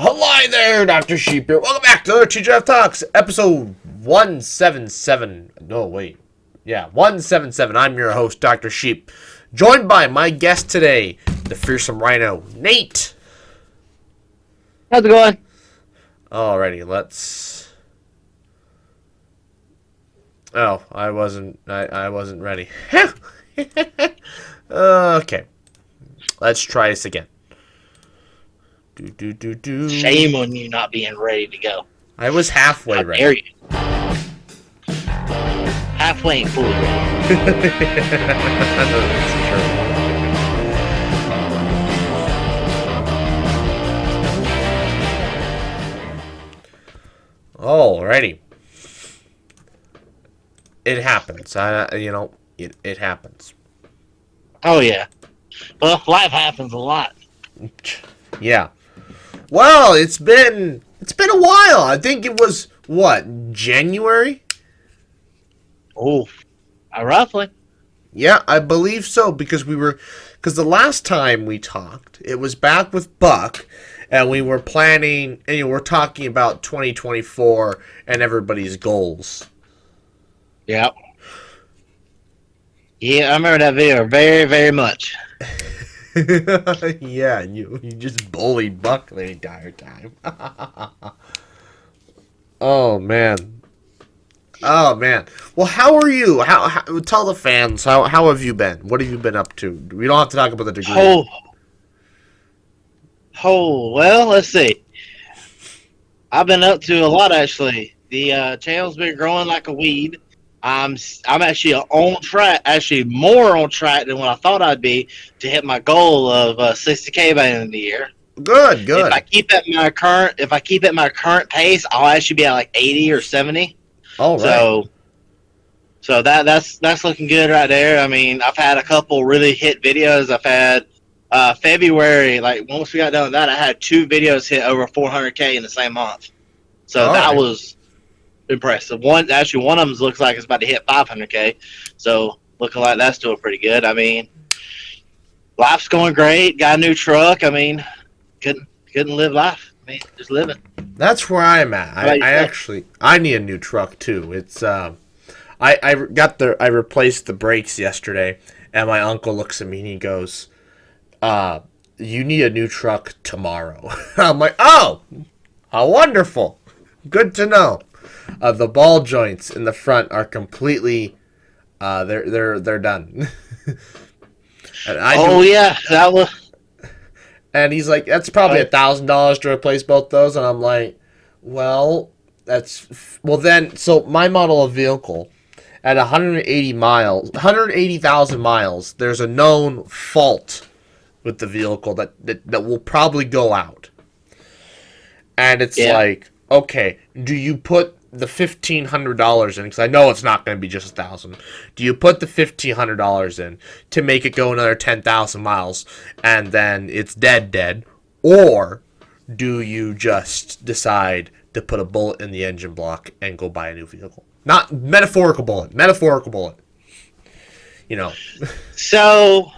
Hello there, Dr. Sheep here. Welcome back to TGIF Talks, episode 177. No, wait. Yeah, 177. I'm your host, Dr. Sheep. Joined by my guest today, the fearsome rhino, Nate. How's it going? Alrighty, let's... Oh, I wasn't ready. Okay. Let's try this again. Shame on you not being ready to go. I was halfway How ready. dare you? Halfway ain't fully ready. That's true. Alrighty. It happens. It happens. Oh yeah. Well, life happens a lot. Yeah. Well, it's been a while. I think it was January? Oh, roughly. Yeah, I believe so because the last time we talked, it was back with Buck, and we were planning, and we're talking about 2024 and everybody's goals. Yep. Yeah, I remember that video very, very much. Yeah, you just bullied Buck the entire time. Oh man. Well, how are you? How tell the fans how have you been? What have you been up to? We don't have to talk about the degree. Well, let's see. I've been up to a lot actually. The channel's been growing like a weed. I'm actually on track, actually more on track than what I thought I'd be to hit my goal of 60K by the end of the year. Good. If I keep at my current pace, I'll actually be at like 80 or 70. All right. So that's looking good right there. I mean, I've had a couple really hit videos. I've had February, like once we got done with that, I had 2 videos hit over 400K in the same month. So All that right. was impressive. One of them looks like it's about to hit 500K. So looking like that's doing pretty good. I mean, life's going great. Got a new truck. I mean, couldn't live life. I mean, just living. That's where I'm at. I need a new truck too. It's I replaced the brakes yesterday, and my uncle looks at me and he goes, you need a new truck tomorrow. I'm like, oh, how wonderful. Good to know. The ball joints in the front are completely they're done. And yeah, that was. And he's like, that's probably $1,000 to replace both those. And I'm like, well, so my model of vehicle at 180,000 miles, there's a known fault with the vehicle that will probably go out. And it's like, okay, do you put the $1,500 in? Because I know it's not going to be just 1,000. Do you put the $1,500 in to make it go another 10,000 miles and then it's dead? Or do you just decide to put a bullet in the engine block and go buy a new vehicle? Not metaphorical bullet. You know. So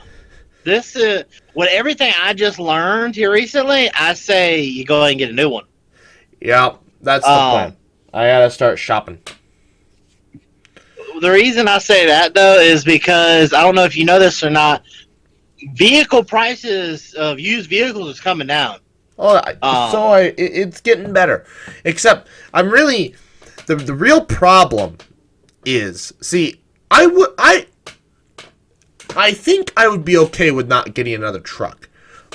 this is with everything I just learned here recently. I say you go ahead and get a new one. Yeah, that's the plan. I gotta start shopping. The reason I say that though is because I don't know if you know this or not. Vehicle prices of used vehicles is coming down. It's getting better. Except I'm really the real problem is, see, I think I would be okay with not getting another truck.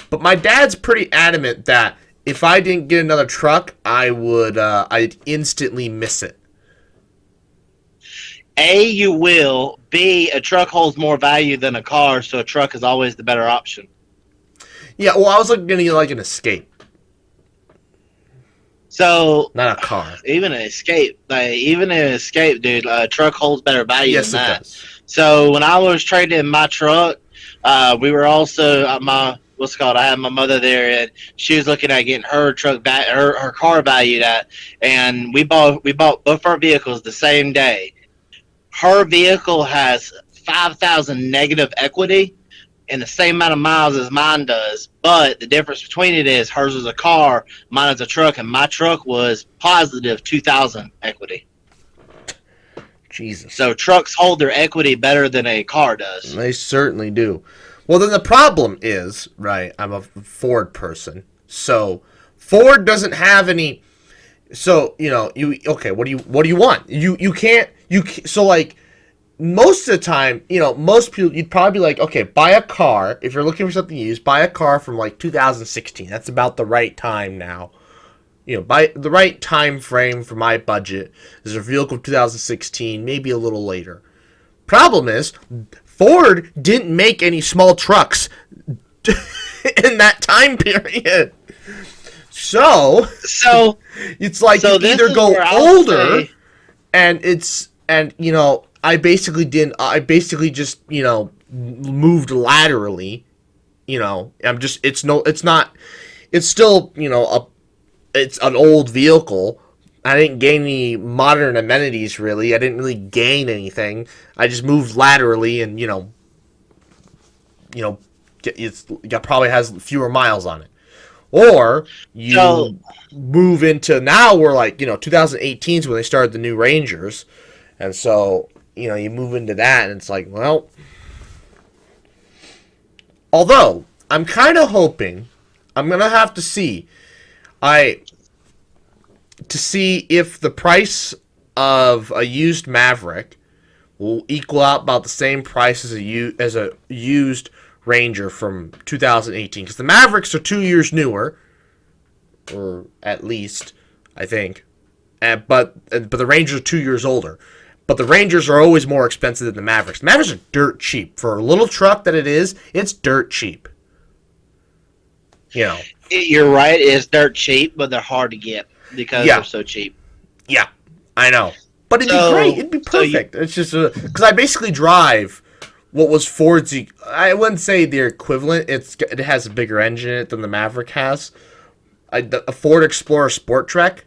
But my dad's pretty adamant that if I didn't get another truck, I'd instantly miss it. A, you will. B, a truck holds more value than a car, so a truck is always the better option. Yeah, well, I was looking at like an Escape. So not a car. Even an Escape, dude, a truck holds better value than that. Yes, it does. So when I was trading my truck, we were also I had my mother there, and she was looking at getting her truck back, her car valued at, and we bought both our vehicles the same day. Her vehicle has 5,000 negative equity, in the same amount of miles as mine does, but the difference between it is hers is a car, mine is a truck, and my truck was positive 2,000 equity. Jesus. So trucks hold their equity better than a car does. They certainly do. Well, then the problem is, right, I'm a Ford person. So Ford doesn't have any. So, okay, what do you want? You can't, so like, most of the time, most people, you'd probably be like, okay, buy a car. If you're looking for something used, buy a car from like 2016. That's about the right time now. By the right time frame for my budget is a vehicle of 2016, maybe a little later. Problem is, Ford didn't make any small trucks in that time period. So it's like you either go older, I basically just moved laterally. It's still it's an old vehicle. I didn't gain any modern amenities, really. I didn't really gain anything. I just moved laterally, and it probably has fewer miles on it. Or you move into now, we're like 2018 is when they started the new Rangers, and so you move into that, and it's like, well, although I'm kind of hoping I'm gonna have to see. To see if the price of a used Maverick will equal out about the same price as a used Ranger from 2018, because the Mavericks are 2 years newer, or at least I think, but the Rangers are 2 years older. But the Rangers are always more expensive than the Mavericks. The Mavericks are dirt cheap for a little truck that it is. It's dirt cheap. You're right. It's dirt cheap, but they're hard to get because they're so cheap. Yeah, I know. But it'd be great. It'd be perfect. It's just because I basically drive what was Ford's. I wouldn't say the equivalent. It has a bigger engine in it than the Maverick has. A Ford Explorer Sport Trek.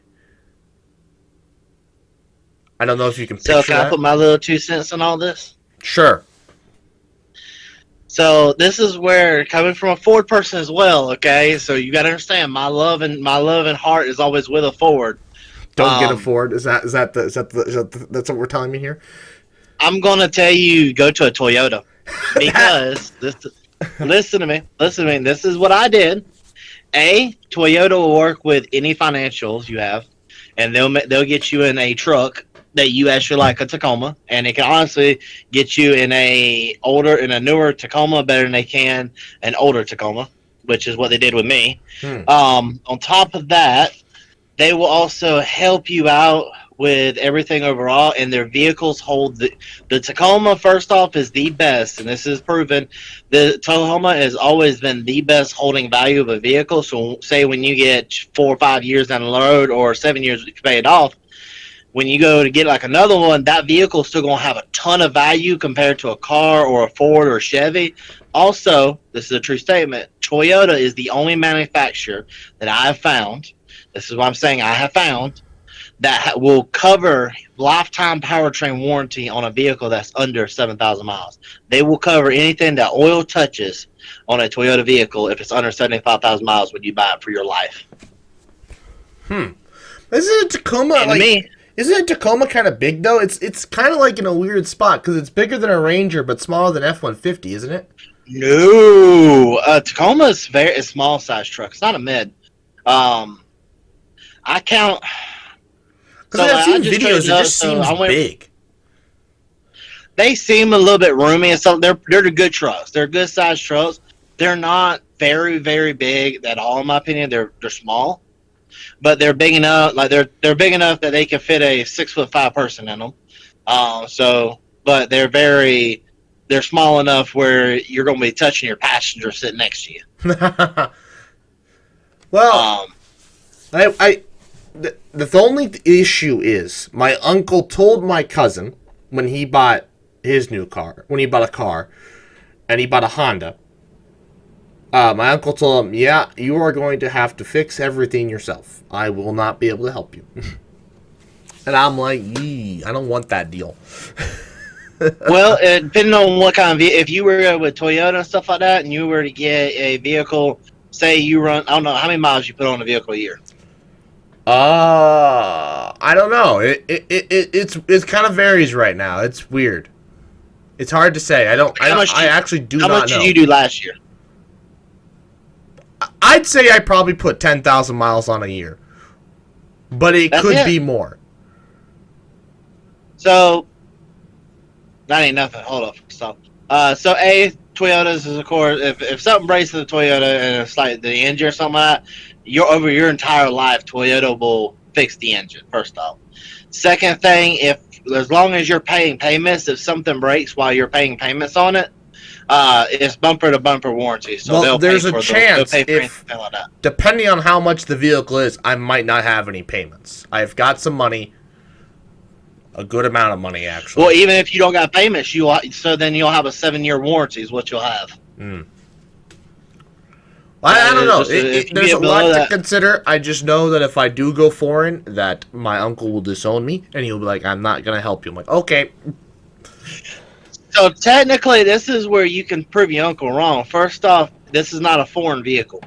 I don't know if you can picture that. So can I put my little 2 cents on all this? Sure. So this is where, coming from a Ford person as well, okay? So you got to understand, my love and heart is always with a Ford. Don't get a Ford. Is that that's what we're telling me here? I'm gonna tell you, go to a Toyota, because listen to me. This is what I did. Toyota will work with any financials you have, and they'll get you in a truck that you actually like, a Tacoma, and it can honestly get you in a newer Tacoma better than they can an older Tacoma, which is what they did with me. On top of that, they will also help you out with everything overall, and their vehicles hold the Tacoma, first off, is the best, and this is proven. The Tacoma has always been the best holding value of a vehicle. So say when you get 4 or 5 years down the road, or 7 years to pay it off, when you go to get like another one, that vehicle is still going to have a ton of value compared to a car or a Ford or a Chevy. Also, this is a true statement, Toyota is the only manufacturer that I have found, this is what I'm saying, I have found, that will cover lifetime powertrain warranty on a vehicle that's under 7,000 miles. They will cover anything that oil touches on a Toyota vehicle if it's under 75,000 miles when you buy it for your life. Isn't a Tacoma Isn't a Tacoma kind of big though? It's kind of like in a weird spot because it's bigger than a Ranger but smaller than F-150, isn't it? No, Tacoma is a small size truck. It's not a mid. I count. Because I've seen videos, it just seems big. They seem a little bit roomy and stuff. They're the good trucks. They're good sized trucks. They're not very, very big at all, in my opinion. They're small. But they're big enough, like they're big enough that they can fit a 6'5" person in them. But they're small enough where you're going to be touching your passenger sitting next to you. Well, the only issue is my uncle told my cousin when he bought his new car, when he bought a car, and he bought a Honda. My uncle told him, yeah, you are going to have to fix everything yourself. I will not be able to help you. And I'm like, I don't want that deal. Well, depending on what kind of if you were with Toyota and stuff like that, and you were to get a vehicle, say you run, I don't know how many miles you put on a vehicle a year. I don't know. It kind of varies right now. It's weird. It's hard to say. I actually do not know. How much did you do last year? I'd say I probably put 10,000 miles on a year, but it could be more. So that ain't nothing. Hold up, stop. So Toyotas is of course if something breaks to the Toyota and it's like the engine or something like that, over your entire life Toyota will fix the engine. First off, second thing, as long as you're paying payments, if something breaks while you're paying payments on it, it's bumper to bumper warranty. So well, there's a chance if like depending on how much the vehicle is, I might not have any payments. I've got some money. A good amount of money, actually. Well, even if you don't got payments, then you'll have a 7-year warranty is what you'll have. I don't know. There's a lot to consider. I just know that if I do go foreign, that my uncle will disown me, and he'll be like, I'm not going to help you. I'm like, okay. So technically, this is where you can prove your uncle wrong. First off, this is not a foreign vehicle.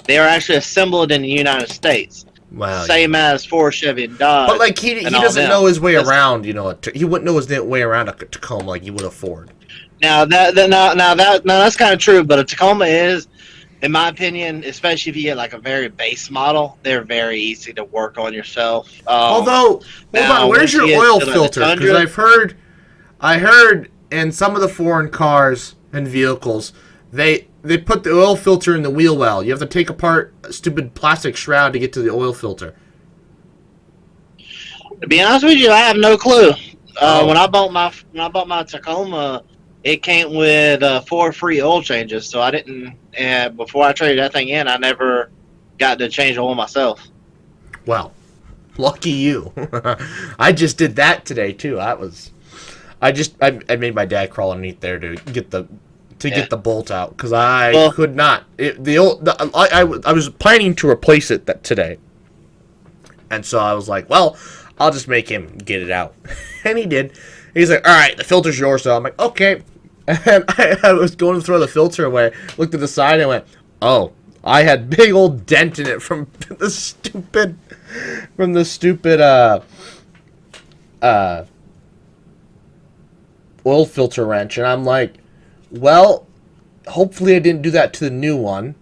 They are actually assembled in the United States. Wow, same as Ford, Chevy, and Dodge. But like he doesn't know his way around. You know, he wouldn't know his way around a Tacoma like he would a Ford. Now that's kind of true. But a Tacoma is, in my opinion, especially if you get like a very base model, they're very easy to work on yourself. Although, hold on, where's your oil filter? Because I heard in some of the foreign cars and vehicles, they put the oil filter in the wheel well. You have to take apart a stupid plastic shroud to get to the oil filter. To be honest with you, I have no clue. When I bought my Tacoma, it came with 4 free oil changes. So I didn't. Before I traded that thing in, I never got to change the oil myself. Well, lucky you. I just did that today too. I made my dad crawl underneath there to get the bolt out because I could not. I was planning to replace it today, and so I was like, well, I'll just make him get it out, and he did. He's like, all right, the filter's yours. So I'm like, okay, and I was going to throw the filter away. Looked at the side and went, oh, I had big old dent in it from the stupid oil filter wrench, and I'm like, well, hopefully I didn't do that to the new one.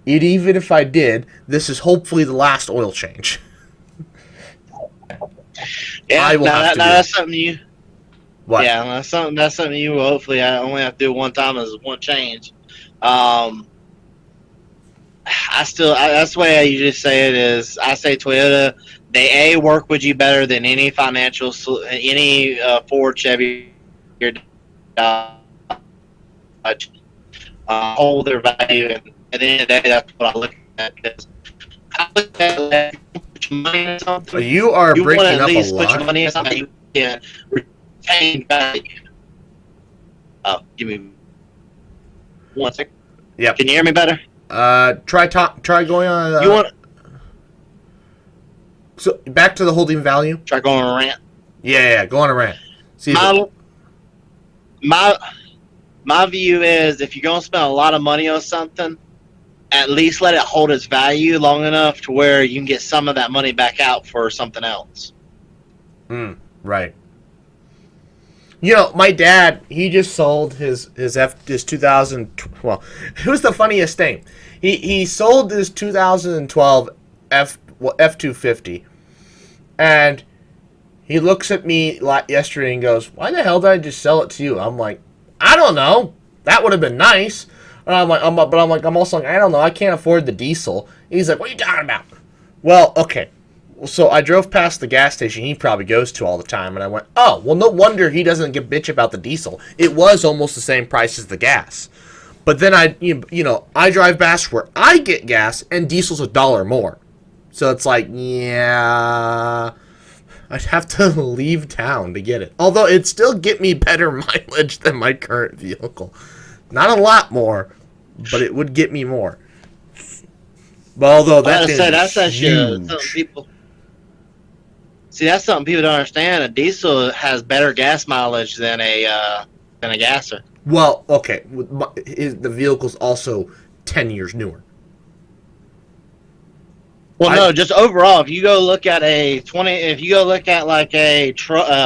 Even if I did, this is hopefully the last oil change. Yeah, that's something you. What? Yeah, that's something you will hopefully I only have to do one time as one change. That's the way I usually say it is. I say Toyota, they work with you better than any Ford, Chevy, or Dodge. Hold their value, and at the end of the day, that's what I look at. I look at put your money in something. You are breaking up a lot. Put your money in something you can retain value. Give me 1 second. Yep. Can you hear me better? Try going on. You want? So back to the holding value. Try going on a rant. Yeah, go on a rant. See my view is if you're going to spend a lot of money on something, at least let it hold its value long enough to where you can get some of that money back out for something else. Right. You know, my dad, he just sold his 2000. Well, it was the funniest thing. He sold his 2012 F250, and he looks at me yesterday and goes, "Why the hell did I just sell it to you?" I'm like, I don't know. That would have been nice. And I'm also like, I don't know. I can't afford the diesel. He's like, what are you talking about? Well, okay. So I drove past the gas station he probably goes to all the time, and I went, oh, well, no wonder he doesn't get bitch about the diesel. It was almost the same price as the gas. But then I drive past where I get gas, and diesel's $1 more. So it's like, yeah, I'd have to leave town to get it. Although it'd still get me better mileage than my current vehicle. Not a lot more, but it would get me more. But although that's huge. See, that's something people don't understand. A diesel has better gas mileage than a gasser. Well, okay, the vehicle's also 10 years newer. Well, no, just overall, if you go look at if you go look at like a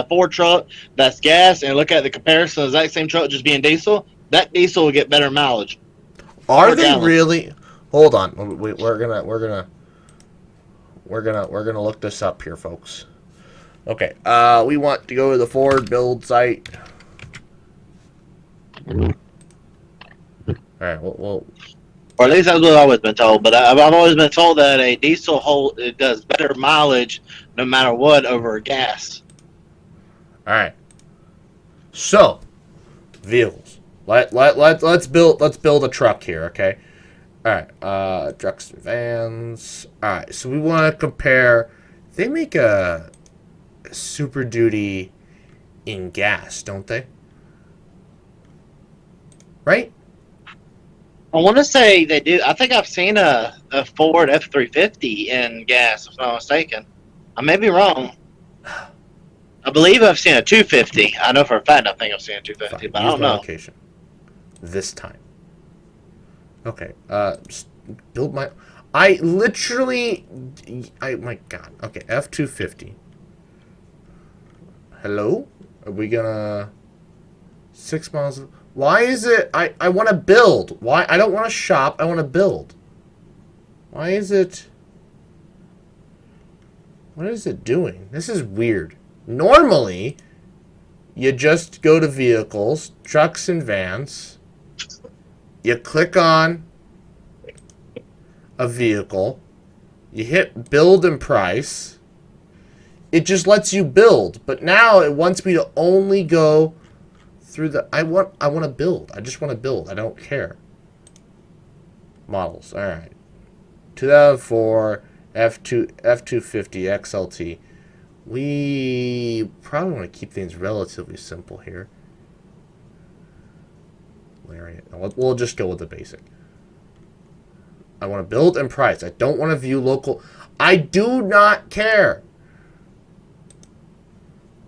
Ford truck that's gas, and look at the comparison of the exact same truck just being diesel, that diesel will get better mileage. Are they really? Hold on, we're gonna look this up here, folks. Okay, we want to go to the Ford build site. All right, well, or at least that's what I've always been told. But I've always been told that a diesel it does better mileage no matter what over a gas. All right. So, vehicles. Let's build a truck here, okay? All right. Trucks and vans. All right. So we want to compare. They make a Super Duty in gas, don't they? Right? I want to say they do. I think I've seen a Ford F-350 in gas, if I'm not mistaken. I may be wrong. I believe I've seen a 250. I know for a fact I think I've seen a 250, but I don't know. Location. This time. Okay. Build my... my God. Okay, F-250. Hello? Are we gonna... 6 miles... Why is it... I want to build. Why? I don't want to shop. I want to build. Why is it... What is it doing? This is weird. Normally, you just go to vehicles, trucks and vans. You click on a vehicle. You hit build and price. It just lets you build. But now it wants me to only go through the... I want to build. I just want to build. I don't care. Models. All right. 2004 F250 XLT. We probably want to keep things relatively simple here. Lariat. We'll just go with the basic. I want to build and price. I don't want to view local. I do not care.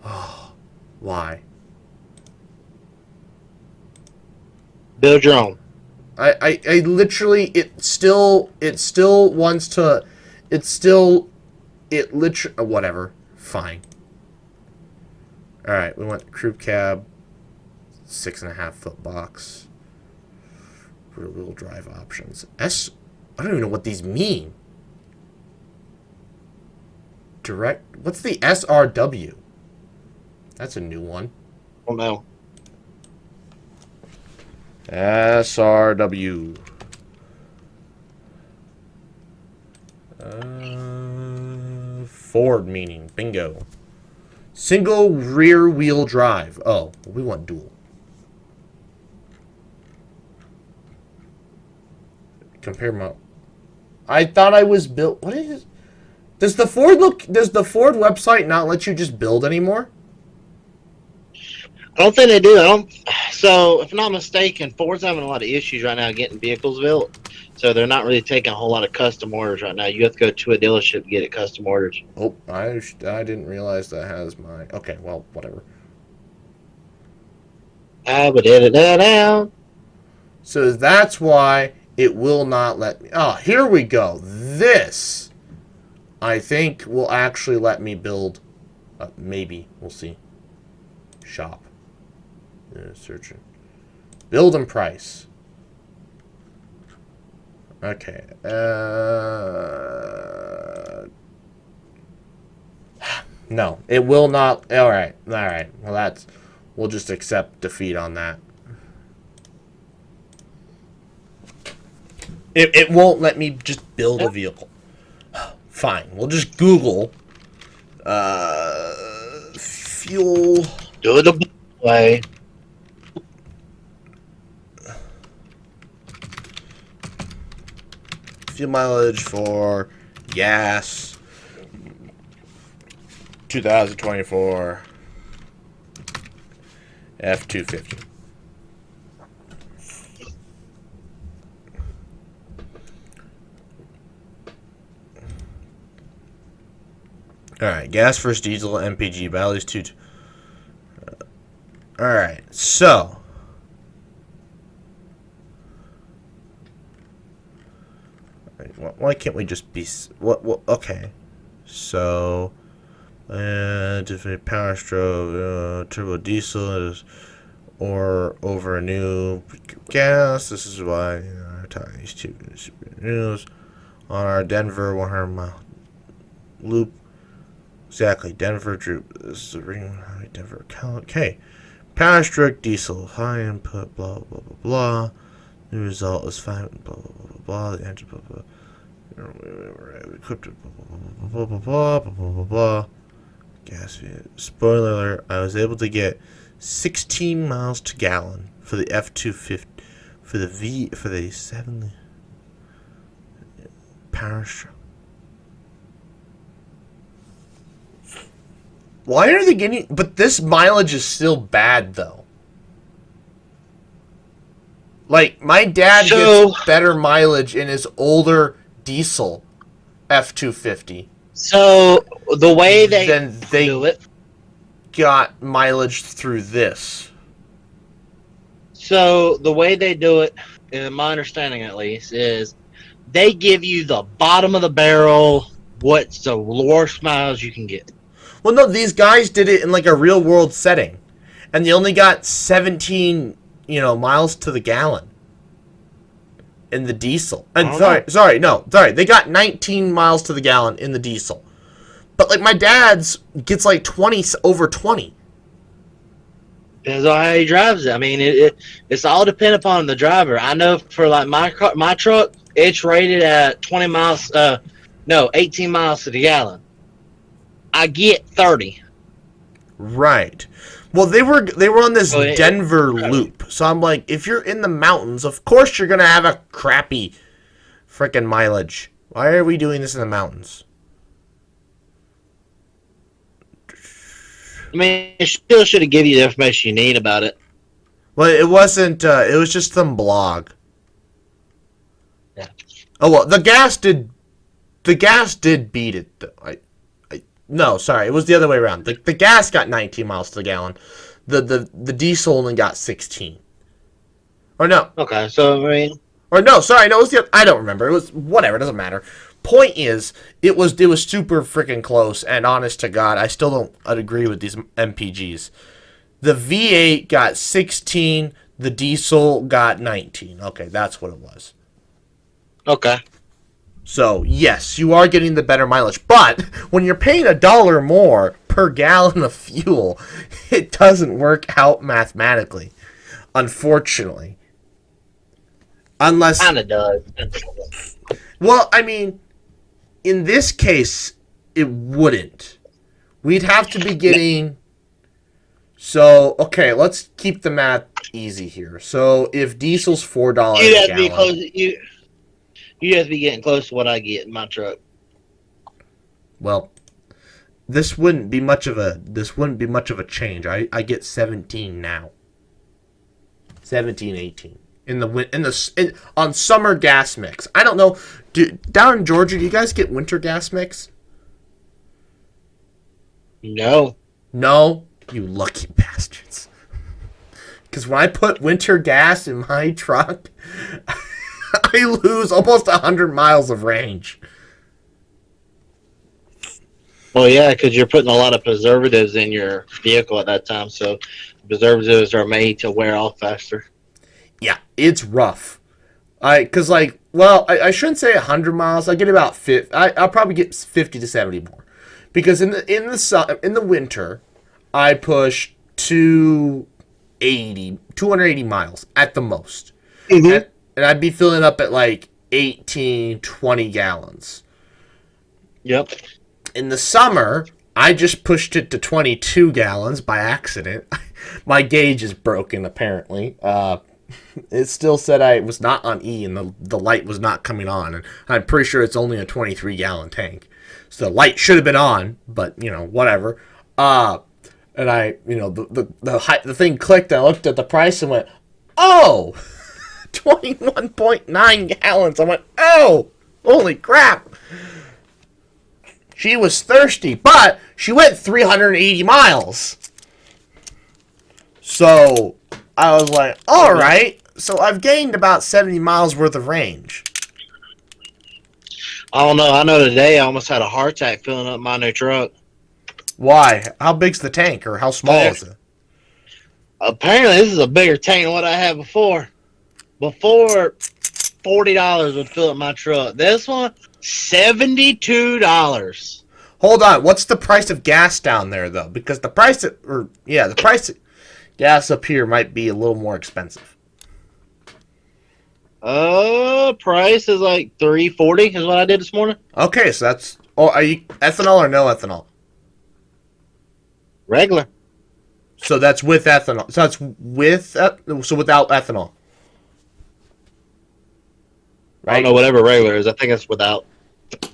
Oh, why? Build your own. I literally, it still wants to, whatever. Fine. Alright, we want crew cab, 6.5 foot box, rear wheel drive options. I don't even know what these mean. Direct, what's the SRW? That's a new one. Oh no. SRW. Ford meaning. Bingo. Single rear wheel drive. Oh, we want dual. Compare my... I thought I was built... What is... Does the Ford website not let you just build anymore? I don't think they do. So, if I'm not mistaken, Ford's having a lot of issues right now getting vehicles built. So they're not really taking a whole lot of custom orders right now. You have to go to a dealership to get it custom ordered. Oh, I didn't realize that has my... Okay, well, whatever. I would edit that out. So that's why it will not let me... Oh, here we go. This, I think, will actually let me build... maybe. We'll see. Shop. Searching. Build and price. Okay. No, it will not. All right. Well, we'll just accept defeat on that. It won't let me just build a vehicle. Fine. We'll just Google fuel. Do it the way. Fuel mileage for gas 2024 F250. All right, gas versus diesel, MPG. Battle these two. All right, so why can't we just be what? Okay, so different power stroke, turbo diesel is, or over a new gas. This is why I'm talking these two news on our Denver 100-mile loop. Exactly, Denver Droop. This is the ring. Denver count. Okay. Power stroke diesel. High input, blah, blah, blah, blah. The result is 5, blah, blah, blah, blah. The engine, blah, blah. Equipped, blah, blah, blah, blah, blah, blah, blah, blah, blah. Gas. Spoiler alert, I was able to get 16 miles to gallon for the F-250, for the 7 power stroke. Why are they getting... But this mileage is still bad, though. Like, my dad gets better mileage in his older diesel F-250. So, the way they do it... got mileage through this. So, the way they do it, in my understanding at least, is they give you the bottom of the barrel, what's the worst miles you can get. Well, no, these guys did it in like a real world setting, and they only got 17, miles to the gallon in the diesel. And sorry, they got 19 miles to the gallon in the diesel. But like my dad's gets like 20 over 20. Depends on how he drives it. I mean, it's all dependent upon the driver. I know for like my truck, it's rated at 18 miles to the gallon. I get 30. Right. Well, they were on this Denver loop. So I'm like, if you're in the mountains, of course you're going to have a crappy freaking mileage. Why are we doing this in the mountains? I mean, it still should have given you the information you need about it. Well, it wasn't, it was just some blog. Yeah. Oh, well, the gas did beat it, though. No, sorry, it was the other way around. The gas got 19 miles to the gallon. The diesel only got 16. Or no. Okay, so I mean. Or no, sorry, no, it was the other, I don't remember. It was whatever, it doesn't matter. Point is, it was super freaking close, and honest to God, I still don't agree with these MPGs. The V8 got 16, the diesel got 19. Okay, that's what it was. Okay. So, yes, you are getting the better mileage. But when you're paying $1 more per gallon of fuel, it doesn't work out mathematically. Unfortunately. Unless... Kind of does. Well, I mean, in this case, it wouldn't. We'd have to be getting... So, okay, let's keep the math easy here. So, if diesel's $4 a gallon... You have to be getting close to what I get in my truck. Well, this wouldn't be much of a change. I get 17 now. 17, 18 on summer gas mix. I don't know. Down in Georgia, do you guys get winter gas mix? No. No, you lucky bastards. Because when I put winter gas in my truck, I lose almost 100 miles of range. Well, yeah, because you're putting a lot of preservatives in your vehicle at that time, so preservatives are made to wear off faster. Yeah, it's rough. I shouldn't say 100 miles. I get about 50. I'll probably get 50 to 70 more, because in the winter, I push 280 miles at the most. Mm-hmm. And I'd be filling up at like 18, 20 gallons. Yep. In the summer, I just pushed it to 22 gallons by accident. My gauge is broken, apparently. It still said I was not on E and the light was not coming on. And I'm pretty sure it's only a 23-gallon tank. So the light should have been on, but, whatever. And I, the thing clicked, and I looked at the price and went, oh! 21.9 gallons. I went, oh, holy crap. She was thirsty, but she went 380 miles. So I was like, all right. So I've gained about 70 miles worth of range. I don't know. I know today I almost had a heart attack filling up my new truck. Why? How big's the tank, or how small is it? Apparently, this is a bigger tank than what I had before. Before, $40 would fill up my truck. This one, $72. Hold on. What's the price of gas down there, though? Because the price of gas up here might be a little more expensive. Price is like $3.40 is what I did this morning. Okay, so that's... Oh, are you ethanol or no ethanol? Regular. So that's with ethanol. So that's without ethanol. Right? I don't know whatever regular is. I think it's without.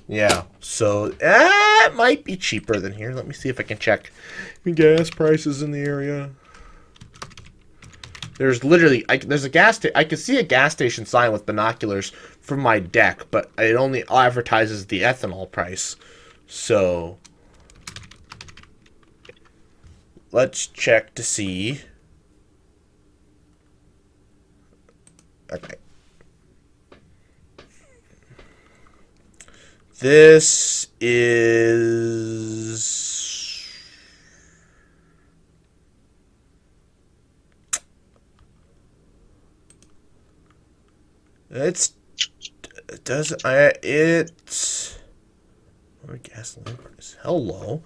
Yeah. So it might be cheaper than here. Let me see if I can check gas prices in the area. There's literally there's a gas station. I can see a gas station sign with binoculars from my deck, but it only advertises the ethanol price. So let's check to see. Okay. This is... It's gasoline price. Hello.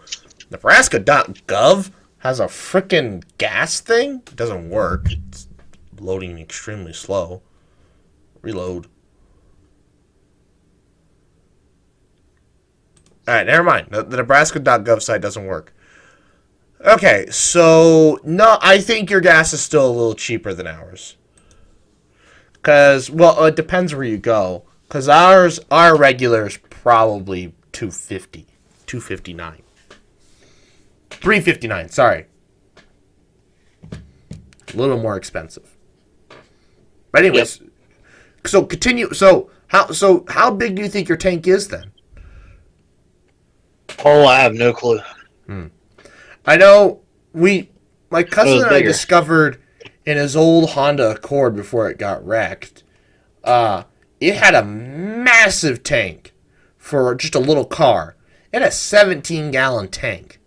Nebraska.gov has a frickin' gas thing. It doesn't work. It's loading extremely slow. Reload. Alright, never mind. The Nebraska.gov site doesn't work. Okay, so no, I think your gas is still a little cheaper than ours. Because, well, it depends where you go. Because our regular is probably $2.50. $2.59. $3.59, sorry. A little more expensive. But anyways, yep. So continue. So how big do you think your tank is then? Oh, I have no clue. I know my cousin and I discovered in his old Honda Accord before it got wrecked, it had a massive tank for just a little car. It had a 17-gallon tank.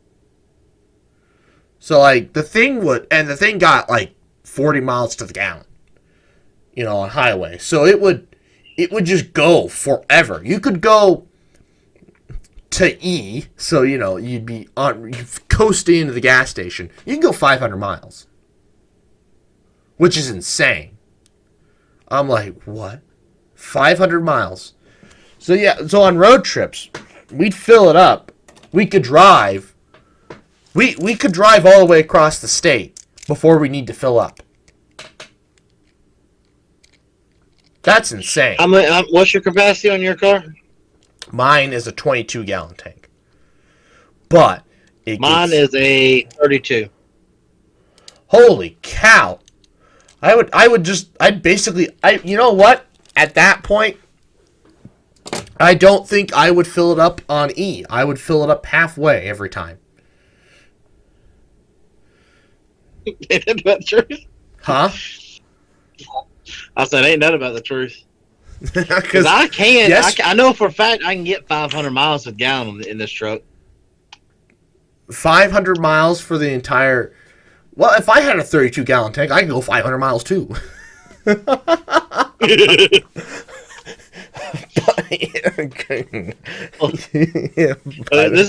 So the thing got like 40 miles to the gallon, on highway. So it would just go forever. You could go to E, so you'd be coasting into the gas station. You can go 500 miles, which is insane. I'm like, what? 500 miles? So yeah, so on road trips, we'd fill it up. We could drive. We could drive all the way across the state before we need to fill up. That's insane. What's your capacity on your car? Mine is a 22-gallon tank. But mine is a 32. Holy cow. You know what? At that point, I don't think I would fill it up on E. I would fill it up halfway every time. Ain't that about the truth? Huh? I said, ain't that about the truth? Because I can. Yes. I know for a fact I can get 500 miles a gallon in this truck. 500 miles for the entire... Well, if I had a 32-gallon tank, I could go 500 miles too. This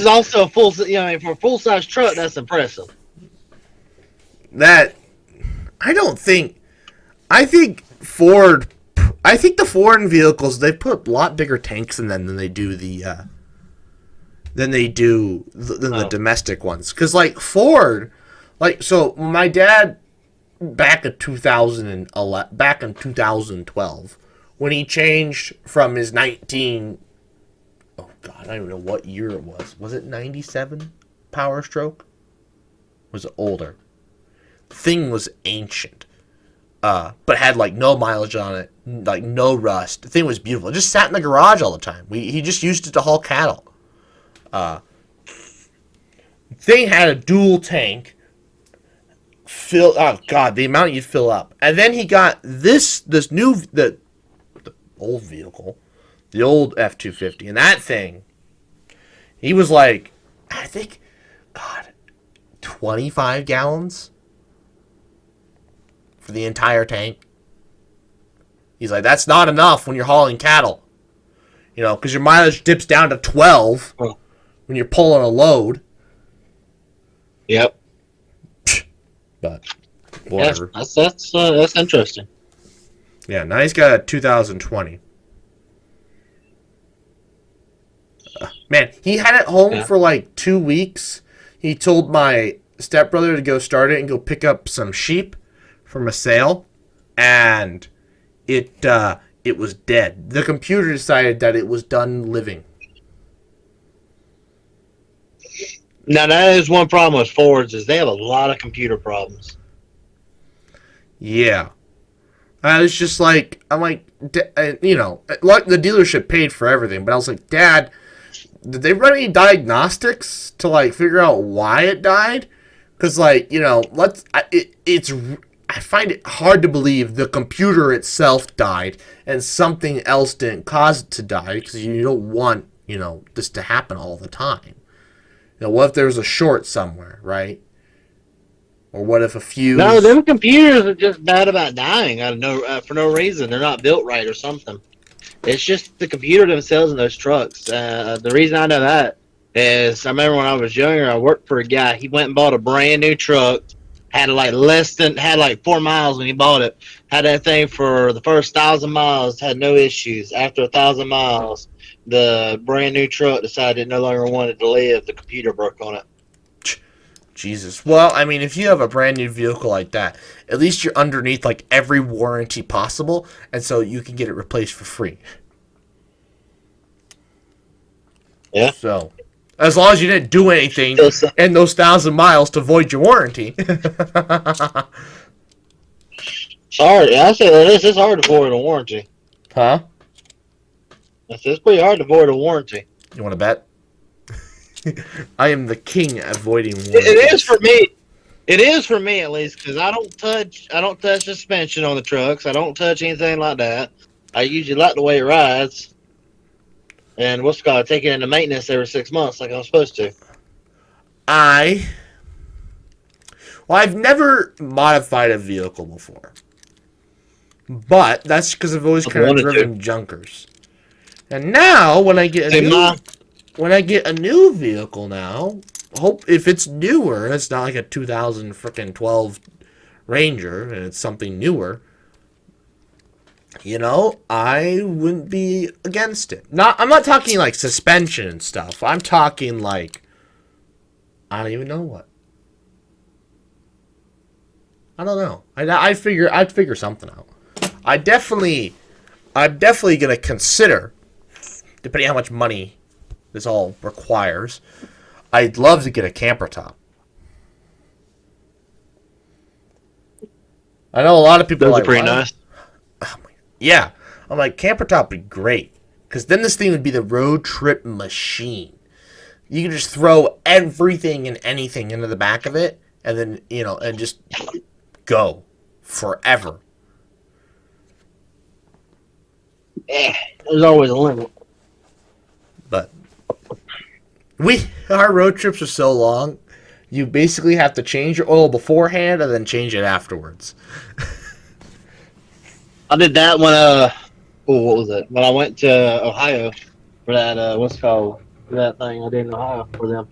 is also a full... for a full-size truck, that's impressive. I think the foreign vehicles, they put a lot bigger tanks in them than they do the domestic ones. Because Ford, so my dad back in 2012, when he changed from his I don't even know what year it was. Was it 97 Power Stroke? Was it older? The thing was ancient. But had no mileage on it, no rust. The thing was beautiful. It just sat in the garage all the time. He just used it to haul cattle. Thing had a dual tank. Oh god, the amount you'd fill up. And then he got this new the old vehicle, the old F-250, and that thing. He was like, I think, God, 25 gallons for the entire tank. He's like, that's not enough when you're hauling cattle. You know, because your mileage dips down to 12 when you're pulling a load. Yep. But whatever. Yeah, that's interesting. Yeah, now he's got a 2020. Man, he had it home for like 2 weeks. He told my stepbrother to go start it and go pick up some sheep from a sale, and it was dead. The computer decided that it was done living. Now that is one problem with Fords is they have a lot of computer problems. Yeah. It's just like, I'm like, you know, like the dealership paid for everything, but I was like, Dad, did they run any diagnostics to like figure out why it died? Because like, you know, I find it hard to believe the computer itself died and something else didn't cause it to die, because you don't want, you know, this to happen all the time. You know, what if there's a short somewhere, right? Or what if a fuse? No, them computers are just bad about dying for no reason. They're not built right or something. It's just the computer themselves in those trucks. The reason I know that is I remember when I was younger, I worked for a guy. He went and bought a brand new truck. Had like 4 miles when he bought it. Had that thing for the first 1,000 miles. Had no issues. After 1,000 miles, the brand new truck decided it no longer wanted to live. The computer broke on it. Jesus. Well, I mean, if you have a brand new vehicle like that, at least you're underneath like every warranty possible, and so you can get it replaced for free. Yeah. So, as long as you didn't do anything in those 1,000 miles to void your warranty. Sorry, I say this is hard to void a warranty. Huh? It's pretty hard to void a warranty. You want to bet? I am the king at avoiding warranties. It is for me. It is for me at least, because I don't touch suspension on the trucks. I don't touch anything like that. I usually like the way it rides. And what's it called? Take it into maintenance every 6 months like I'm supposed to. I've never modified a vehicle before. But that's because I've always kind of driven junkers. And now, when I get a new vehicle now, if it's newer, it's not like a 2012 Ranger, and it's something newer, you know, I wouldn't be against it. I'm not talking like suspension and stuff. I'm talking like, I don't even know what. I don't know. I'd figure something out. I'm definitely gonna consider, depending on how much money this all requires, I'd love to get a camper top. I know a lot of people Those are like, are pretty nice. Yeah, I'm like, camper top would be great, because then this thing would be the road trip machine. You can just throw everything and anything into the back of it, and then, you know, and just go forever. There's always a limit. But our road trips are so long, you basically have to change your oil beforehand and then change it afterwards. I did that when what was it? When I went to Ohio for that what's it called, that thing I did in Ohio for them.